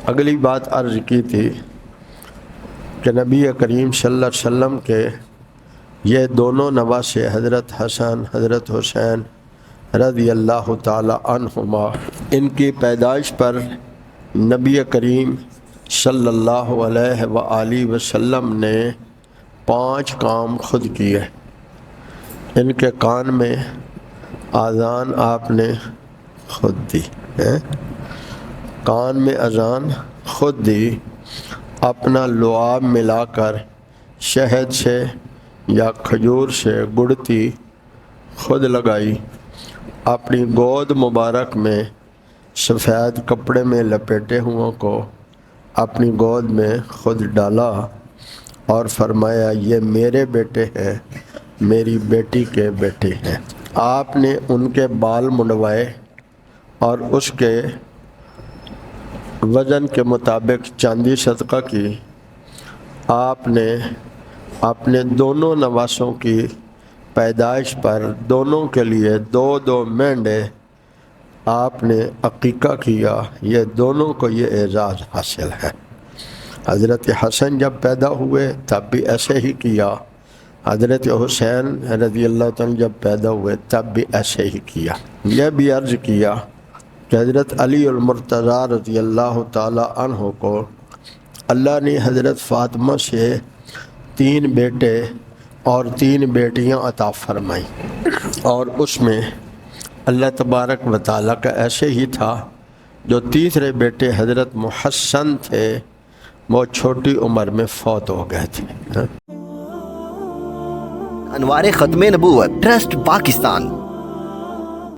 اگلی بات عرض کی تھی کہ نبی کریم صلی اللہ علیہ وسلم کے یہ دونوں نواسے حضرت حسن حضرت حسین رضی اللہ تعالی عنہما، ان کی پیدائش پر نبی کریم صلی اللہ علیہ وآلہ وسلم نے 5 کام خود کیے۔ ان کے کان میں اذان آپ نے خود دی، کان میں اذان خود دی، اپنا لعاب ملا کر شہد سے یا کھجور سے گڑتی خود لگائی، اپنی گود مبارک میں سفید کپڑے میں لپیٹے ہوں کو اپنی گود میں خود ڈالا اور فرمایا یہ میرے بیٹے ہیں، میری بیٹی کے بیٹے ہیں۔ آپ نے ان کے بال منڈوائے اور اس کے وزن کے مطابق چاندی صدقہ کی۔ آپ نے اپنے دونوں نواسوں کی پیدائش پر دونوں کے لیے 2 مینڈے آپ نے عقیقہ کیا۔ یہ دونوں کو یہ اعزاز حاصل ہے۔ حضرت حسن جب پیدا ہوئے تب بھی ایسے ہی کیا، حضرت حسین رضی اللہ تعالیٰ جب پیدا ہوئے تب بھی ایسے ہی کیا۔ یہ بھی عرض کیا کہ حضرت علی المرتضیٰ رضی اللہ تعالیٰ عنہ کو اللہ نے حضرت فاطمہ سے 3 بیٹے اور 3 بیٹیاں عطا فرمائیں، اور اس میں اللہ تبارک و تعالیٰ کا ایسے ہی تھا جو تیسرے بیٹے حضرت محسن تھے، وہ چھوٹی عمر میں فوت ہو گئے تھے۔ انوار ختم نبوت ٹرسٹ پاکستان